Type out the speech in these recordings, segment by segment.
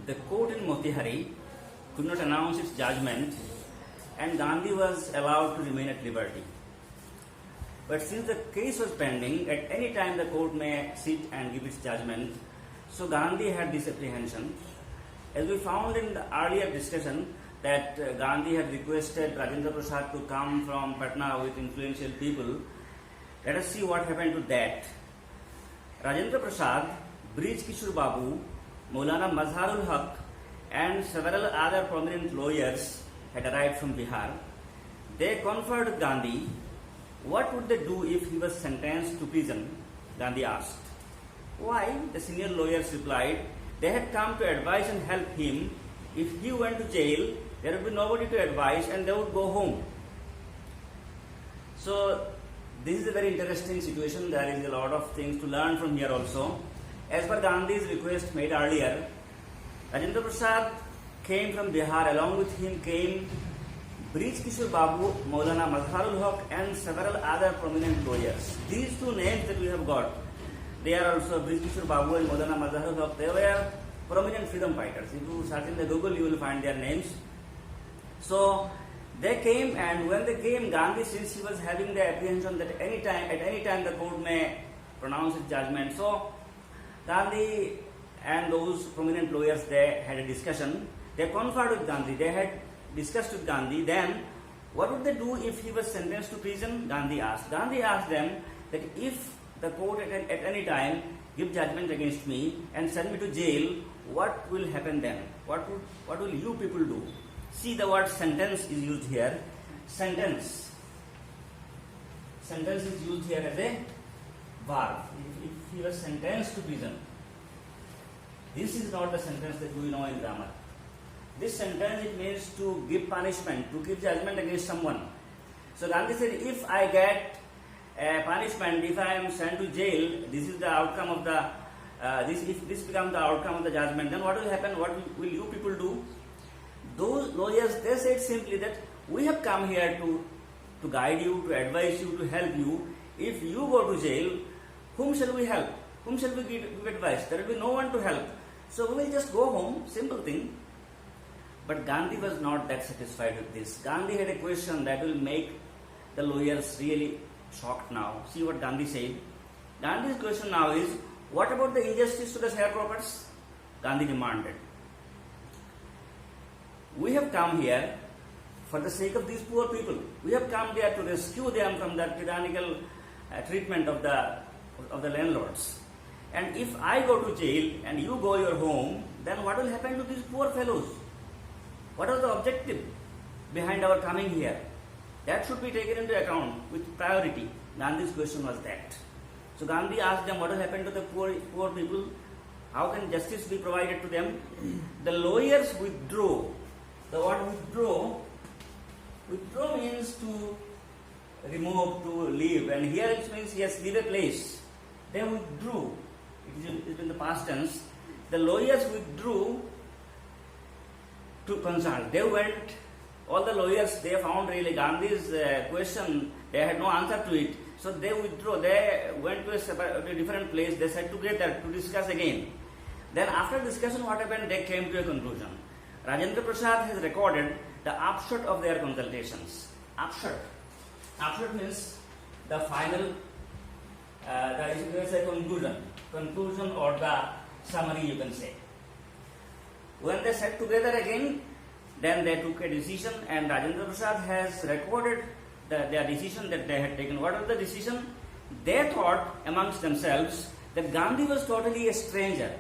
the court in Motihari could not announce its judgment and Gandhi was allowed to remain at liberty. But since the case was pending, at any time the court may sit and give its judgment, so Gandhi had this apprehension. As we found in the earlier discussion that Gandhi had requested Rajendra Prasad to come from Patna with influential people, let us see what happened to that. Rajendra Prasad, Brij Kishore Babu, Maulana Mazharul Haq and several other prominent lawyers had arrived from Bihar. They conferred with Gandhi. What would they do if he was sentenced to prison? Gandhi asked. Why? The senior lawyers replied. They had come to advise and help him. If he went to jail, there would be nobody to advise and they would go home. So, this is a very interesting situation. There is a lot of things to learn from here also. As per Gandhi's request made earlier, Rajendra Prasad came from Bihar. Along with him came Brij Kishore Babu, Maulana Mazharul Haq and several other prominent lawyers. These two names that we have got, they are also Brij Kishore Babu and Maulana Mazharul Haq. They were prominent freedom fighters. If you search in the Google, you will find their names. So, they came, and when they came, Gandhi, since he was having the apprehension that at any time the court may pronounce its judgment, so Gandhi and those prominent lawyers, they had a discussion. They conferred with Gandhi. They had discussed with Gandhi. Then, what would they do if he was sentenced to prison? Gandhi asked. Gandhi asked them that if the court at any time give judgment against me and send me to jail, what will happen then? What will you people do? See, the word sentence is used here. Sentence. Sentence is used here as a verb. If he was sentenced to prison, this is not the sentence that we know in grammar. This sentence, it means to give punishment, to give judgment against someone. So Gandhi said, if I get a punishment, if I am sent to jail, this is the outcome of the, if this becomes the outcome of the judgment, then what will happen? What will you people do? Those lawyers, they said simply that we have come here to guide you, to advise you, to help you. If you go to jail, whom shall we help? Whom shall we give advice? There will be no one to help. So we will just go home, simple thing. But Gandhi was not that satisfied with this. Gandhi had a question that will make the lawyers really shocked now. See what Gandhi said. Gandhi's question now is, what about the injustice to the sharecroppers? Gandhi demanded. We have come here for the sake of these poor people. We have come there to rescue them from the tyrannical treatment of the landlords. And if I go to jail and you go your home, then what will happen to these poor fellows? What was the objective behind our coming here? That should be taken into account with priority. Gandhi's question was that. So Gandhi asked them, what will happen to the poor people? How can justice be provided to them? The lawyers withdrew. The word withdraw means to remove, to leave, and here it means yes, leave a place. They withdrew. It is in the past tense. The lawyers withdrew to consult. They went, all the lawyers, they found really Gandhi's question, they had no answer to it. So they withdrew. They went to a different place. They sat together to discuss again. Then after discussion, what happened? They came to a conclusion. Rajendra Prasad has recorded the upshot of their consultations. Upshot. Upshot means the final, the conclusion. Conclusion or the summary, you can say. When they sat together again, then they took a decision, and Rajendra Prasad has recorded their decision that they had taken. What was the decision? They thought amongst themselves that Gandhi was totally a stranger,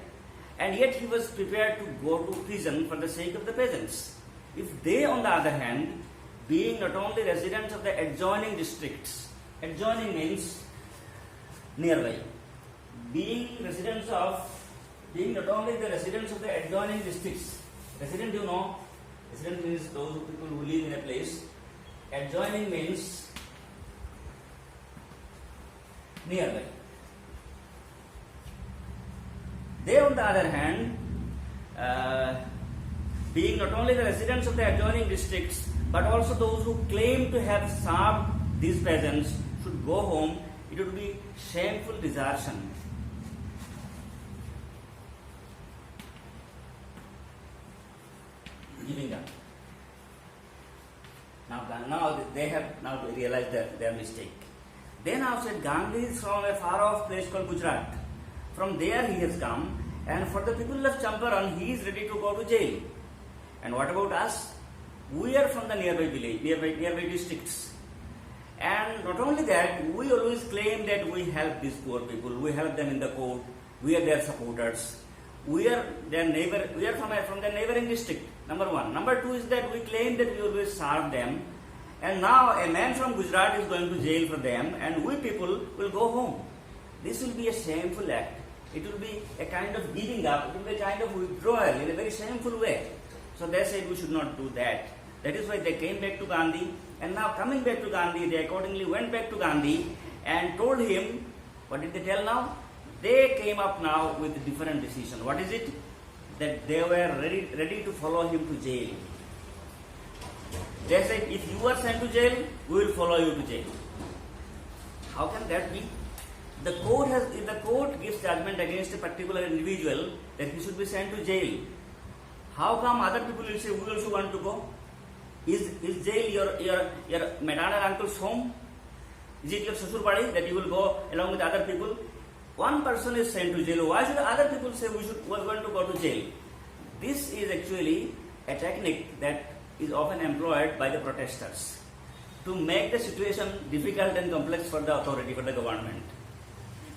and yet he was prepared to go to prison for the sake of the peasants. If they, on the other hand, being not only residents of the adjoining districts, adjoining means nearby, being not only the residents of the adjoining districts, resident, you know, resident means those people who live in a place, adjoining means nearby. They, on the other hand, being not only the residents of the adjoining districts, but also those who claim to have served these peasants should go home, it would be shameful desertion. giving up. Now they have now realized their mistake. Then now said Gandhi is from a far off place called Gujarat. From there he has come, and for the people of Champaran he is ready to go to jail. And what about us? We are from the nearby village, nearby districts. And not only that, we always claim that we help these poor people, we help them in the court, we are their supporters. We are their neighbor, we are from their neighboring district, number one. Number two is that we claim that we always serve them. And now a man from Gujarat is going to jail for them, and we people will go home. This will be a shameful act. It will be a kind of giving up, it will be a kind of withdrawal in a very shameful way. So they said we should not do that. That is why they came back to Gandhi, and now coming back to Gandhi, they accordingly went back to Gandhi and told him, what did they tell now? They came up now with a different decision. What is it? That they were ready to follow him to jail. They said, if you are sent to jail, we will follow you to jail. How can that be? If the court gives judgment against a particular individual that he should be sent to jail, how come other people will say, we also want to go? Is jail your maternal uncle's home? Is it your Sasur Padi that you will go along with other people? One person is sent to jail. Why should other people say we are going to go to jail? This is actually a technique that is often employed by the protesters to make the situation difficult and complex for the authority, for the government.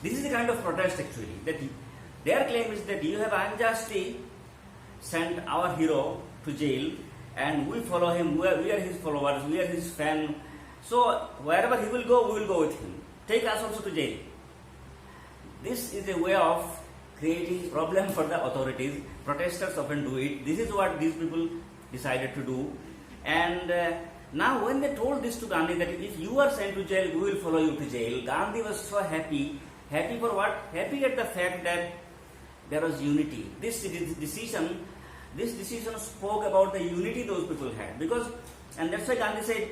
This is the kind of protest actually. That their claim is that you have unjustly sent our hero to jail, and we follow him, we are his followers, we are his fan. So wherever he will go, we will go with him. Take us also to jail. This is a way of creating problem for the authorities. Protesters often do it. This is what these people decided to do. And now when they told this to Gandhi, that if you are sent to jail, we will follow you to jail, Gandhi was so happy. Happy for what? Happy at the fact that there was unity. This decision spoke about the unity those people had. And that's why Gandhi said,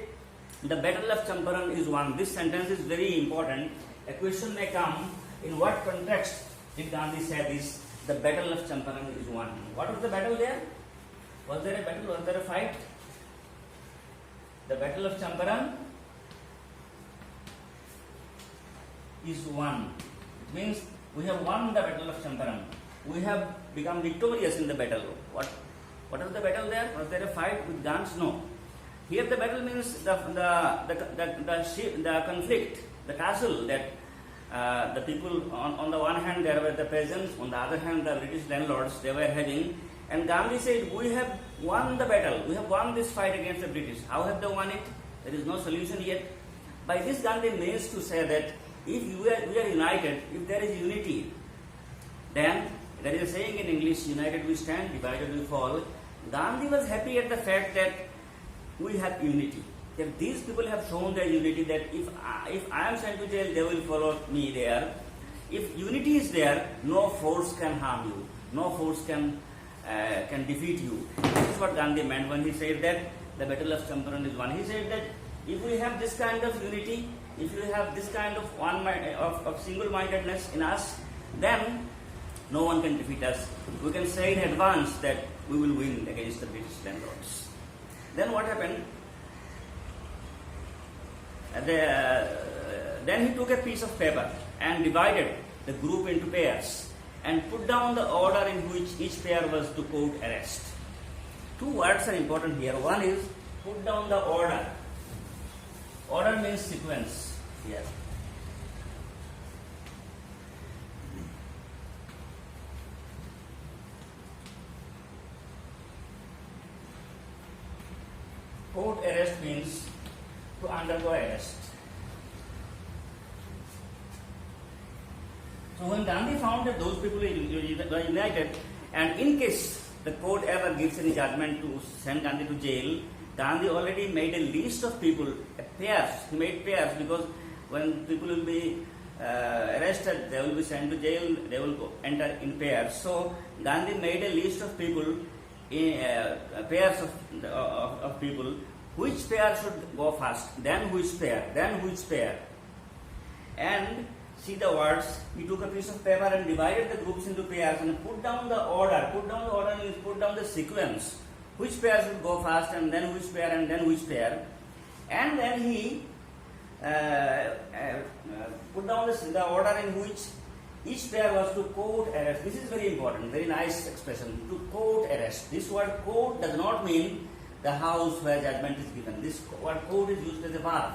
the battle of Champaran is won. This sentence is very important. A question may come, in what context did Gandhi say this? The battle of Champaran is won. What was the battle there? Was there a battle? Was there a fight? The battle of Champaran is won. It means we have won the battle of Champaran. We have become victorious in the battle. What was the battle there? Was there a fight with guns? No. Here the battle means the conflict, the tussle that the people, on the one hand there were the peasants, on the other hand the British landlords, they were having. And Gandhi said, we have won the battle, we have won this fight against the British. How have they won it? There is no solution yet. By this Gandhi means to say that if we are united, if there is unity, then there is a saying in English, united we stand, divided we fall. Gandhi was happy at the fact that we have unity. That these people have shown their unity, that if I am sent to jail, they will follow me there. If unity is there, no force can harm you, no force can defeat you. This is what Gandhi meant when he said that the battle of Champaran is won. He said that if we have this kind of unity, if we have this kind of single-mindedness in us, then no one can defeat us. We can say in advance that we will win against the British landlords. Then what happened? Then he took a piece of paper and divided the group into pairs and put down the order in which each pair was to quote arrest. Two words are important here. One is put down the order. Order means sequence here. Quote arrest means to undergo arrest. So when Gandhi found that those people were united, and in case the court ever gives any judgment to send Gandhi to jail, Gandhi already made a list of people, pairs. He made pairs because when people will be arrested, they will be sent to jail, they will enter in pairs. So Gandhi made a list of people, pairs of people. Which pair should go first? Then which pair? Then which pair? And see the words. He took a piece of paper and divided the groups into pairs and put down the order. Put down the order means put down the sequence which pair should go first, and then which pair, and then which pair. And then he put down the order in which each pair was to quote arrest. This is very important, very nice expression, to quote arrest. This word quote does not mean the house where judgment is given. This word quote is used as a verb.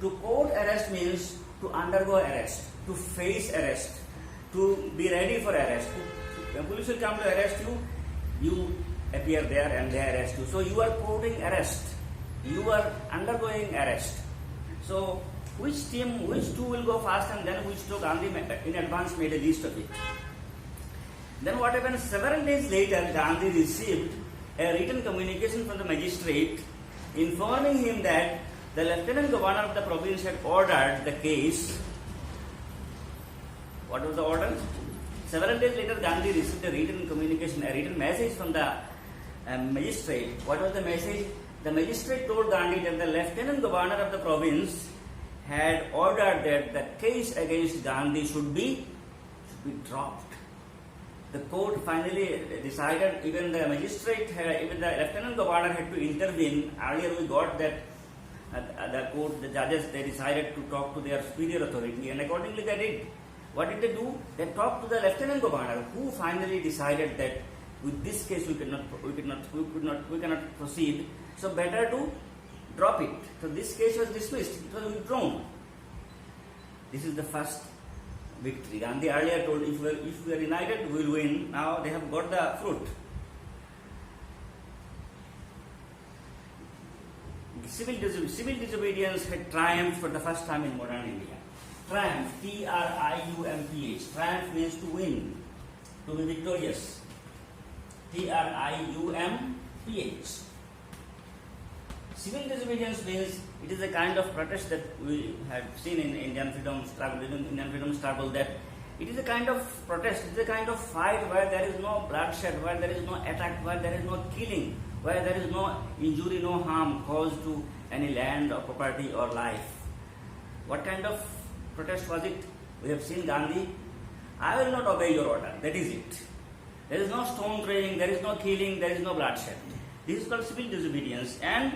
To quote arrest means to undergo arrest, to face arrest, to be ready for arrest. When police will come to arrest you, you appear there and they arrest you. So you are quoting arrest. You are undergoing arrest. So which two will go first, and then which two? Gandhi in advance made a list of it. Then what happened? Several days later, Gandhi received a written communication from the magistrate informing him that the Lieutenant Governor of the province had ordered the case. What was the order? Several days later, Gandhi received a written communication, a written message from the magistrate. What was the message? The magistrate told Gandhi that the Lieutenant Governor of the province had ordered that the case against Gandhi should be dropped. The court finally decided, even the magistrate, even the Lieutenant Governor had to intervene. Earlier we got that the court, the judges, they decided to talk to their superior authority, and accordingly they did. What did they do? They talked to the Lieutenant Governor, who finally decided that with this case we cannot proceed. So better to drop it. So this case was dismissed. It was withdrawn. This is the first victory. Gandhi earlier told, if we are united, we will win. Now they have got the fruit. Civil disobedience had triumphed for the first time in modern India. Triumph, Triumph. Triumph means to win, to be victorious. Triumph. Civil disobedience means it is a kind of protest that we have seen in Indian freedom struggle, that it is a kind of protest, it is a kind of fight where there is no bloodshed, where there is no attack, where there is no killing, where there is no injury, no harm caused to any land or property or life. What kind of protest was it? We have seen Gandhi, I will not obey your order, that is it. There is no stone throwing, there is no killing, there is no bloodshed. This is called civil disobedience, and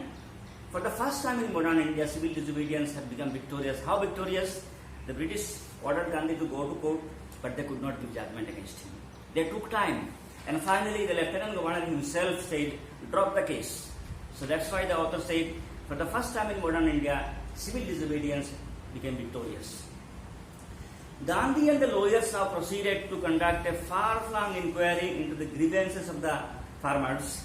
for the first time in modern India, civil disobedience had become victorious. How victorious? The British ordered Gandhi to go to court, but they could not give judgment against him. They took time, and finally the Lieutenant Governor himself said, drop the case. So that's why the author said, for the first time in modern India, civil disobedience became victorious. Gandhi and the lawyers now proceeded to conduct a far-flung inquiry into the grievances of the farmers.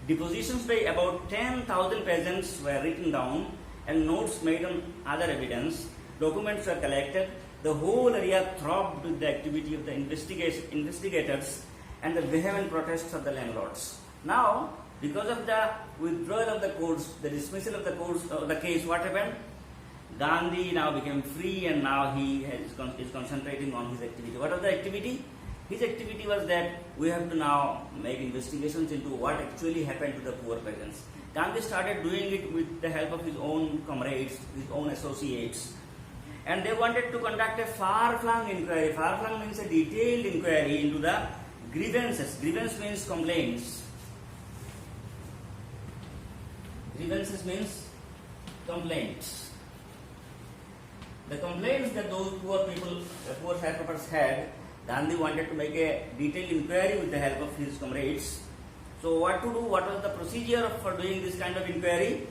Depositions by about 10,000 peasants were written down and notes made on other evidence. Documents were collected. The whole area throbbed with the activity of the investigators and the vehement protests of the landlords. Now, because of the withdrawal of the courts, the dismissal of the case, what happened? Gandhi now became free, and now he is concentrating on his activity. What was the activity? His activity was that we have to now make investigations into what actually happened to the poor peasants. Gandhi started doing it with the help of his own comrades, his own associates, and they wanted to conduct a far-flung inquiry. Far-flung means a detailed inquiry into the grievances. Grievance means complaints. Grievances means complaints. The complaints that those poor people, the poor sharecroppers had, Gandhi wanted to make a detailed inquiry with the help of his comrades. So what to do? What was the procedure for doing this kind of inquiry?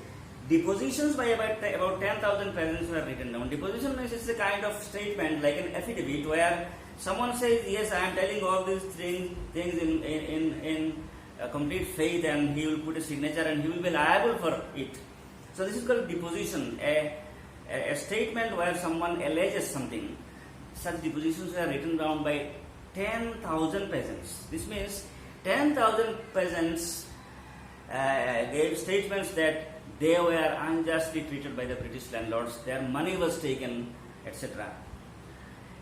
Depositions by about 10,000 peasants were written down. Deposition means it's a kind of statement, like an affidavit, where someone says, yes, I am telling all these things in complete faith, and he will put a signature and he will be liable for it. So this is called deposition, a statement where someone alleges something. Such depositions were written down by 10,000 peasants. This means 10,000 peasants gave statements that they were unjustly treated by the British landlords, their money was taken, etc.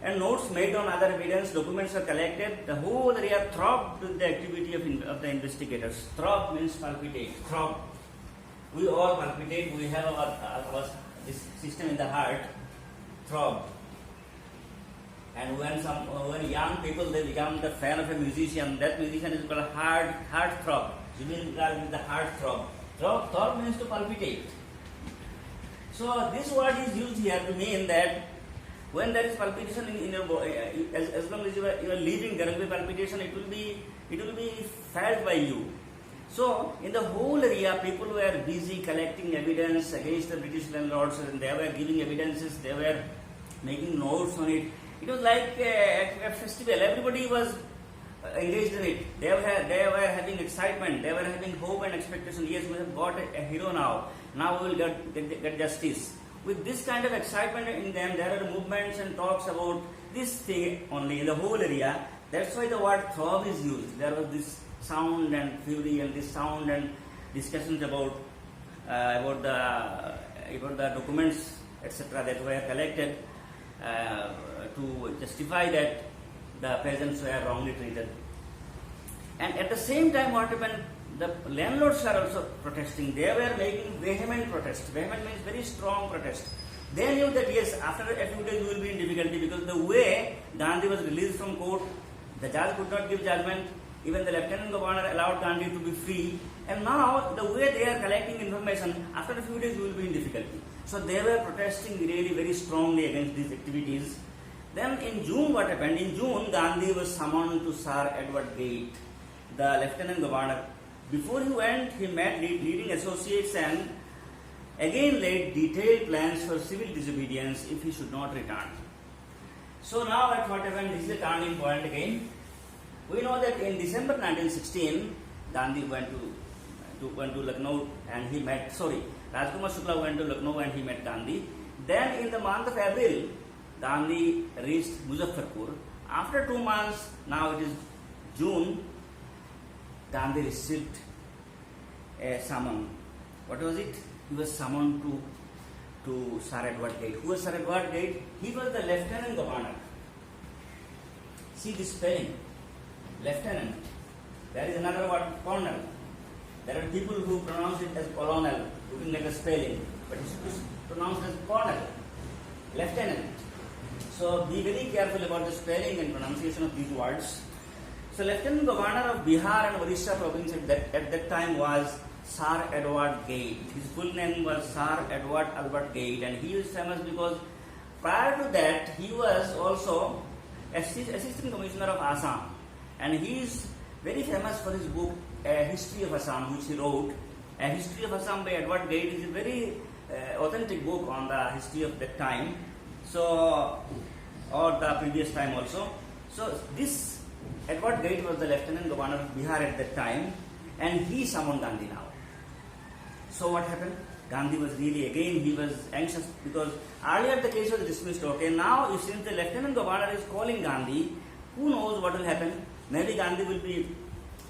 And notes made on other evidence, documents were collected. The whole area throbbed with the activity of the investigators. Throb means palpitate. Throb. We all palpitate. We have our this system in the heart. Throb. And when young people they become the fan of a musician, that musician is called heartthrob. Zubeen Garg is the heartthrob. Throb means to palpitate. So this word is used here to mean that when there is palpitation in your body, as long as you are living, there will be palpitation. It will be felt by you. So in the whole area, people were busy collecting evidence against the British landlords, and they were giving evidences. They were making notes on it. It was like a festival. Everybody was engaged in it. They were having excitement. They were having hope and expectation. Yes, we have got a hero now. Now we will get justice. With this kind of excitement in them, there are movements and talks about this thing only in the whole area. That's why the word throb is used. There was this sound and fury and this sound and discussions about the documents, etc., that were collected to justify that the peasants were wrongly treated. And at the same time, what happened? The landlords were also protesting. They were making vehement protest. Vehement means very strong protest. They knew that yes, after a few days we will be in difficulty, because the way Gandhi was released from court, the judge could not give judgment. Even the lieutenant governor allowed Gandhi to be free. And now the way they are collecting information, after a few days we will be in difficulty. So they were protesting really very strongly against these activities. Then in June, what happened? In June, Gandhi was summoned to Sir Edward Gate, the lieutenant governor. Before he went, he met leading associates and again laid detailed plans for civil disobedience if he should not return. So now at what happened, this is a turning point again. We know that in December 1916, Gandhi went to Lucknow and he met, Rajkumar Shukla went to Lucknow and he met Gandhi. Then in the month of April, Gandhi reached Muzaffarpur. After 2 months, now it is June, Gandhi received a summon. What was it? He was summoned to Sir Edward Gate. Who was Sir Edward Gate? He was the lieutenant governor. See this spelling. Lieutenant. There is another word, colonel. There are people who pronounce it as colonel, looking like a spelling, but it's pronounced as colonel. Lieutenant. So be very careful about the spelling and pronunciation of these words. So Lieutenant Governor of Bihar and Odisha province at that time was Sir Edward Gate. His full name was Sir Edward Albert Gate, and he is famous because prior to that he was also Assistant Commissioner of Assam, and he is very famous for his book A History of Assam, which he wrote. A History of Assam by Edward Gate is a very authentic book on the history of that time, or the previous time also. So this Edward Gate was the Lieutenant Governor of Bihar at that time, and he summoned Gandhi now. So what happened? Gandhi was he was anxious because earlier the case was dismissed. Okay, now since the Lieutenant Governor is calling Gandhi, who knows what will happen? Maybe Gandhi will be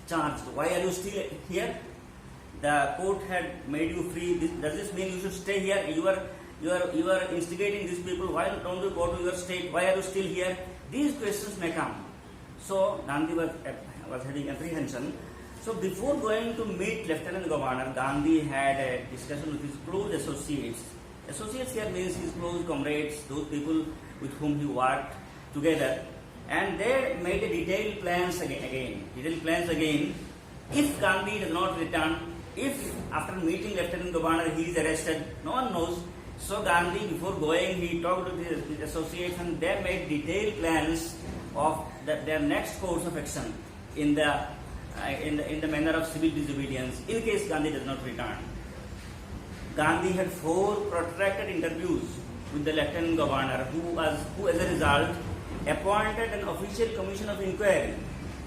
charged. Why are you still here? The court had made you free. Does this mean you should stay here? You are instigating these people. Why don't you go to your state? Why are you still here? These questions may come. So Gandhi was having apprehension. So before going to meet Lieutenant Governor, Gandhi had a discussion with his close associates. Associates here means his close comrades, those people with whom he worked together, and they made a detailed plans again. If Gandhi does not return, if after meeting Lieutenant Governor he is arrested, no one knows. So Gandhi, before going, he talked with his associates, and they made detailed plans of their next course of action in the manner of civil disobedience in case Gandhi does not return. Gandhi had 4 protracted interviews with the Lieutenant Governor, who as a result appointed an official commission of inquiry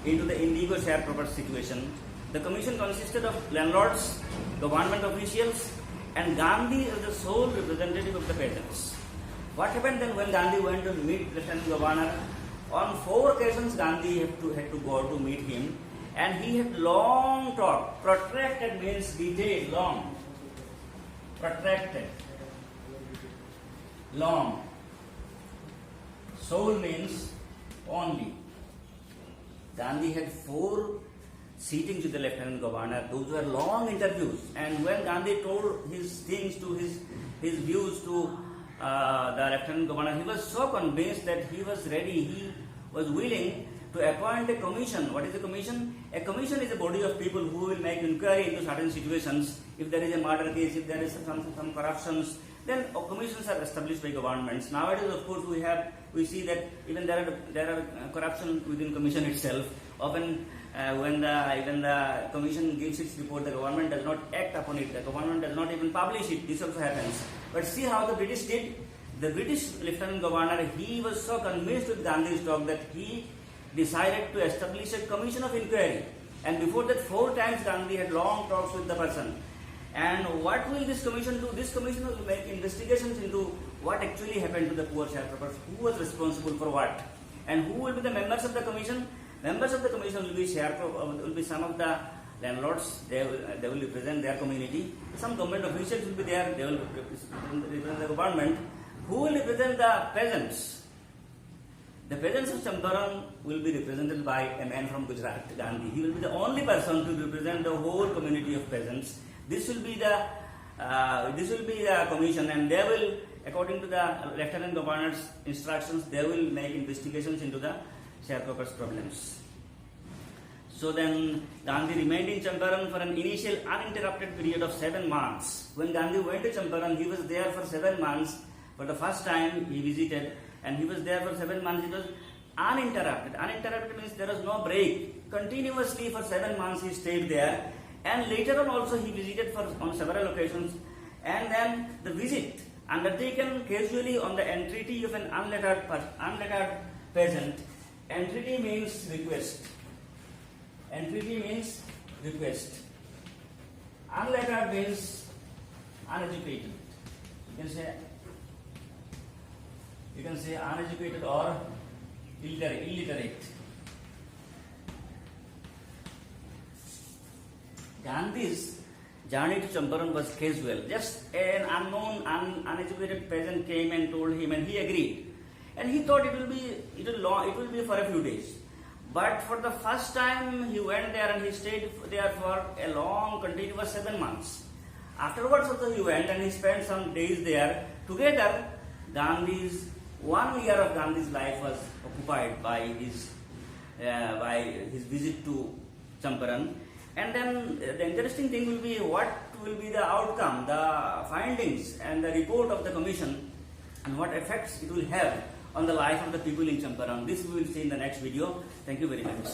into the indigo sharecropper situation. The commission consisted of landlords, government officials, and Gandhi as the sole representative of the peasants. What happened then when Gandhi went to meet Lieutenant Governor? On 4 occasions Gandhi had to go to meet him, and he had long talk. Protracted means detailed, long. Protracted, long. Sole means only. Gandhi had 4 sittings with the Lieutenant Governor. Those were long interviews, and when Gandhi told his things to his views to the Lieutenant Governor, he was so convinced that he was ready, he was willing to appoint a commission. What is a commission? A commission is a body of people who will make inquiry into certain situations. If there is a murder case, if there is some corruptions, then commissions are established by governments. Nowadays, of course, we see that even there are corruption within commission itself. Often, when the commission gives its report, the government does not act upon it. The government does not even publish it. This also happens. But see how the British did. The British Lieutenant Governor, he was so convinced with Gandhi's talk that he decided to establish a commission of inquiry. And before that, 4 times Gandhi had long talks with the person. And what will this commission do? This commission will make investigations into what actually happened to the poor sharecroppers, who was responsible for what, and who will be the members of the commission. Members of the commission will be some of the landlords. They will represent their community. Some government officials will be there. They will represent the government. Who will represent the peasants? The peasants of Champaran will be represented by a man from Gujarat, Gandhi. He will be the only person to represent the whole community of peasants. This will be the commission, and they will, according to the Lieutenant Governor's instructions, they will make investigations into the sharecroppers' problems. So then Gandhi remained in Champaran for an initial uninterrupted period of 7 months. When Gandhi went to Champaran, he was there for 7 months. For the first time he visited, and he was there for 7 months. It was uninterrupted. Uninterrupted means there was no break. Continuously for 7 months he stayed there. And later on also he visited on several occasions. And then the visit undertaken casually on the entreaty of an unlettered peasant. Entreaty means request. Entreaty means request. Unlettered means uneducated. You can say uneducated or illiterate. Gandhi's journey to Champaran was casual. Just an unknown, uneducated peasant came and told him, and he agreed. And he thought it will be for a few days. But for the first time, he went there and he stayed there for a long, continuous 7 months. Afterwards, also he went and he spent some days there. Together, 1 year of Gandhi's life was occupied by his visit to Champaran. And then the interesting thing will be what will be the outcome, the findings and the report of the commission, and what effects it will have on the life of the people in Champaran. This we will see in the next video. Thank you very much.